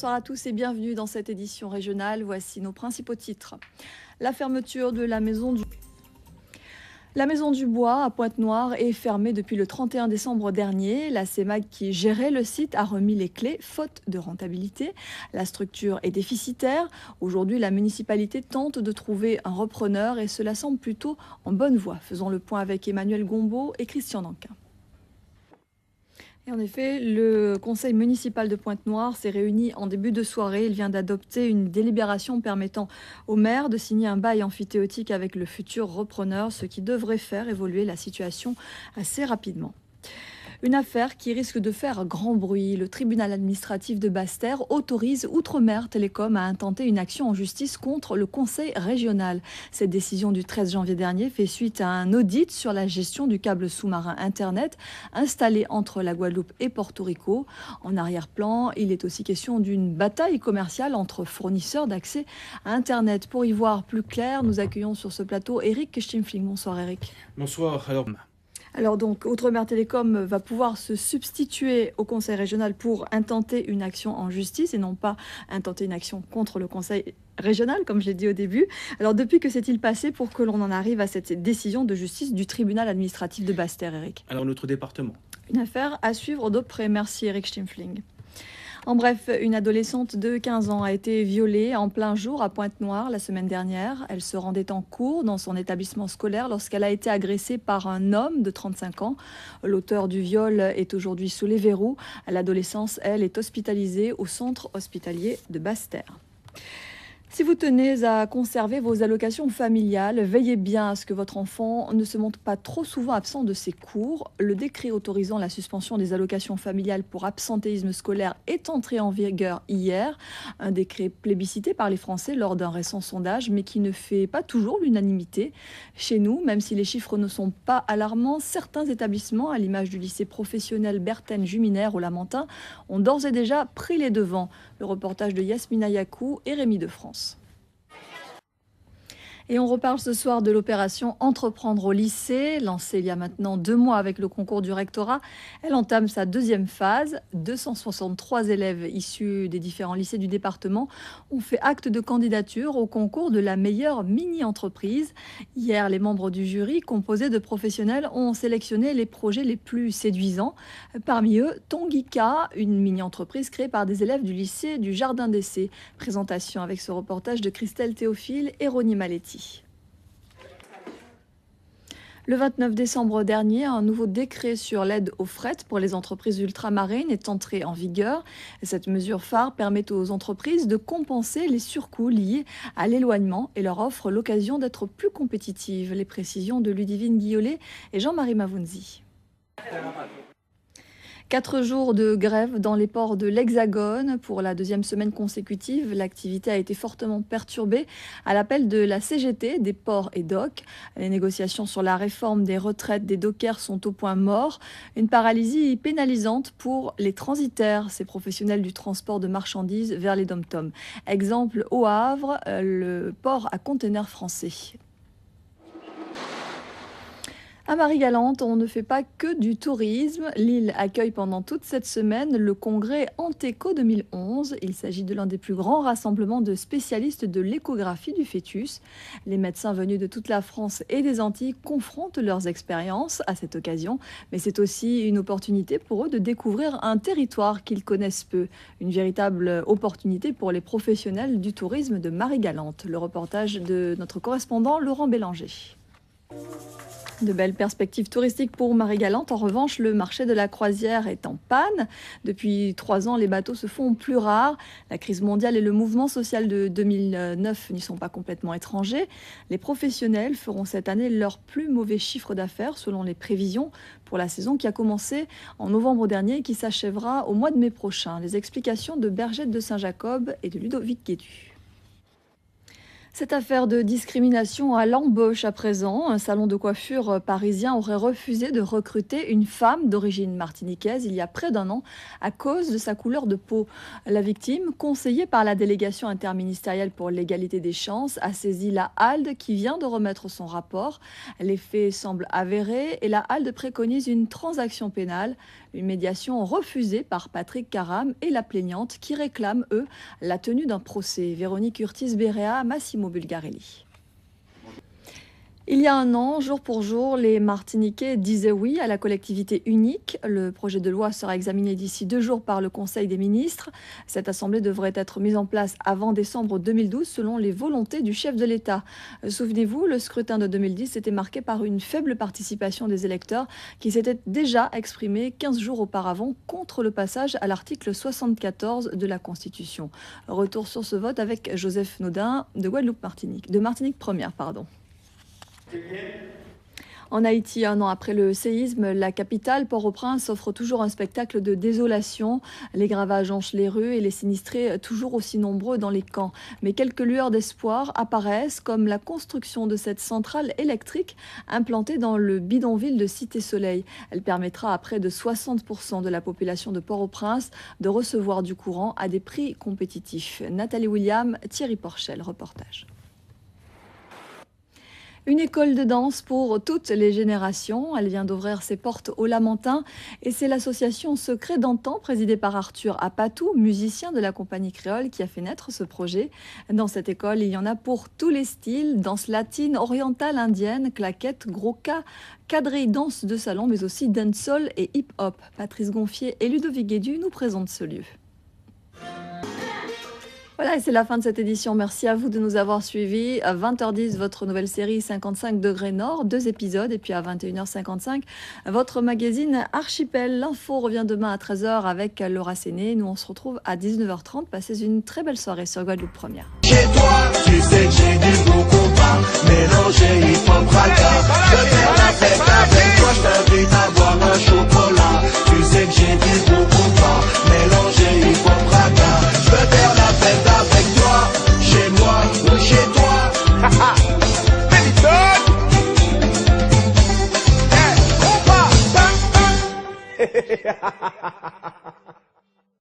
Bonsoir à tous et bienvenue dans cette édition régionale. Voici nos principaux titres. La fermeture de la Maison du Bois à Pointe-Noire est fermée depuis le 31 décembre dernier. La CEMAG qui gérait le site a remis les clés faute de rentabilité. La structure est déficitaire. Aujourd'hui, la municipalité tente de trouver un repreneur et cela semble plutôt en bonne voie. Faisons le point avec Emmanuel Gombaud et Christian Danquin. Et en effet, le conseil municipal de Pointe-Noire s'est réuni en début de soirée. Il vient d'adopter une délibération permettant au maire de signer un bail amphithéotique avec le futur repreneur, ce qui devrait faire évoluer la situation assez rapidement. Une affaire qui risque de faire grand bruit. Le tribunal administratif de Basse-Terre autorise Outre-mer Télécom à intenter une action en justice contre le conseil régional. Cette décision du 13 janvier dernier fait suite à un audit sur la gestion du câble sous-marin Internet installé entre la Guadeloupe et Porto Rico. En arrière-plan, il est aussi question d'une bataille commerciale entre fournisseurs d'accès à Internet. Pour y voir plus clair, nous accueillons sur ce plateau Eric Schimpfling. Bonsoir Eric. Bonsoir. Alors donc, Outre-mer Télécom va pouvoir se substituer au Conseil régional pour intenter une action en justice et non pas intenter une action contre le Conseil régional, comme je l'ai dit au début. Alors depuis, que s'est-il passé pour que l'on en arrive à cette décision de justice du tribunal administratif de Basse-Terre, Eric? Alors, notre département. Une affaire à suivre de près. Merci Eric Schimpfling. En bref, une adolescente de 15 ans a été violée en plein jour à Pointe-Noire la semaine dernière. Elle se rendait en cours dans son établissement scolaire lorsqu'elle a été agressée par un homme de 35 ans. L'auteur du viol est aujourd'hui sous les verrous. L'adolescence, elle, est hospitalisée au centre hospitalier de Basse-Terre. Si vous tenez à conserver vos allocations familiales, veillez bien à ce que votre enfant ne se montre pas trop souvent absent de ses cours. Le décret autorisant la suspension des allocations familiales pour absentéisme scolaire est entré en vigueur hier. Un décret plébiscité par les Français lors d'un récent sondage, mais qui ne fait pas toujours l'unanimité. Chez nous, même si les chiffres ne sont pas alarmants, certains établissements, à l'image du lycée professionnel Berthène-Juminaire au Lamentin, ont d'ores et déjà pris les devants. Le reportage de Yasmina Yakou et Rémi de France. Et on reparle ce soir de l'opération Entreprendre au lycée, lancée il y a maintenant 2 mois avec le concours du rectorat. Elle entame sa deuxième phase. 263 élèves issus des différents lycées du département ont fait acte de candidature au concours de la meilleure mini-entreprise. Hier, les membres du jury, composés de professionnels, ont sélectionné les projets les plus séduisants. Parmi eux, Tongika, une mini-entreprise créée par des élèves du lycée du Jardin d'Essai. Présentation avec ce reportage de Christelle Théophile et Ronnie Maletti. Le 29 décembre dernier, un nouveau décret sur l'aide au fret pour les entreprises ultramarines est entré en vigueur. Cette mesure phare permet aux entreprises de compenser les surcoûts liés à l'éloignement et leur offre l'occasion d'être plus compétitives. Les précisions de Ludivine Guillolet et Jean-Marie Mavounzi. 4 jours de grève dans les ports de l'Hexagone. Pour la deuxième semaine consécutive, l'activité a été fortement perturbée à l'appel de la CGT, des ports et docks. Les négociations sur la réforme des retraites des dockers sont au point mort. Une paralysie pénalisante pour les transitaires, ces professionnels du transport de marchandises vers les dom-toms. Exemple au Havre, le port à conteneurs français. À Marie-Galante, on ne fait pas que du tourisme. L'île accueille pendant toute cette semaine le congrès Anteco 2011. Il s'agit de l'un des plus grands rassemblements de spécialistes de l'échographie du fœtus. Les médecins venus de toute la France et des Antilles confrontent leurs expériences à cette occasion. Mais c'est aussi une opportunité pour eux de découvrir un territoire qu'ils connaissent peu. Une véritable opportunité pour les professionnels du tourisme de Marie-Galante. Le reportage de notre correspondant Laurent Bélanger. De belles perspectives touristiques pour Marie-Galante. En revanche, le marché de la croisière est en panne. Depuis 3 ans, les bateaux se font plus rares. La crise mondiale et le mouvement social de 2009 n'y sont pas complètement étrangers. Les professionnels feront cette année leur plus mauvais chiffre d'affaires selon les prévisions pour la saison qui a commencé en novembre dernier et qui s'achèvera au mois de mai prochain. Les explications de Bergette de Saint-Jacob et de Ludovic Guédu. Cette affaire de discrimination à l'embauche à présent, un salon de coiffure parisien aurait refusé de recruter une femme d'origine martiniquaise il y a près d'un an à cause de sa couleur de peau. La victime, conseillée par la délégation interministérielle pour l'égalité des chances, a saisi la HALDE qui vient de remettre son rapport. Les faits semblent avérés et la HALDE préconise une transaction pénale, une médiation refusée par Patrick Caram et la plaignante qui réclament, eux, la tenue d'un procès. Véronique Urtis-Béréa, Massimo Bulgarelli. Il y a un an, jour pour jour, les Martiniquais disaient oui à la collectivité unique. Le projet de loi sera examiné d'ici 2 jours par le Conseil des ministres. Cette assemblée devrait être mise en place avant décembre 2012 selon les volontés du chef de l'État. Souvenez-vous, le scrutin de 2010 était marqué par une faible participation des électeurs qui s'étaient déjà exprimés 15 jours auparavant contre le passage à l'article 74 de la Constitution. Retour sur ce vote avec Joseph Naudin de Martinique Première. En Haïti, un an après le séisme, la capitale, Port-au-Prince, offre toujours un spectacle de désolation. Les gravages jonchent les rues et les sinistrés toujours aussi nombreux dans les camps. Mais quelques lueurs d'espoir apparaissent, comme la construction de cette centrale électrique implantée dans le bidonville de Cité-Soleil. Elle permettra à près de 60% de la population de Port-au-Prince de recevoir du courant à des prix compétitifs. Nathalie William, Thierry Porchel, reportage. Une école de danse pour toutes les générations. Elle vient d'ouvrir ses portes au Lamentin et c'est l'association Secret d'antan présidée par Arthur Apatou, musicien de la compagnie créole, qui a fait naître ce projet. Dans cette école, il y en a pour tous les styles, danse latine, orientale, indienne, claquette, gros cas, quadrille, danse de salon, mais aussi dancehall et hip-hop. Patrice Gonfier et Ludovic Guédu nous présentent ce lieu. Voilà, et c'est la fin de cette édition. Merci à vous de nous avoir suivis. À 20h10, votre nouvelle série 55 degrés nord, 2 épisodes. Et puis à 21h55, votre magazine Archipel. L'info revient demain à 13h avec Laura Séné. Nous, on se retrouve à 19h30. Passez une très belle soirée sur Guadeloupe Première. Chez toi, tu sais que j'ai du bon compas. Mélanger, il faut braquer. Je veux faire la fête avec toi. Je t'invite à boire un chocolat. Tu sais que j'ai du bon compas. Mélanger, il faut braquer. Je veux faire la fête avec toi, chez moi ou chez toi. Hey, on va.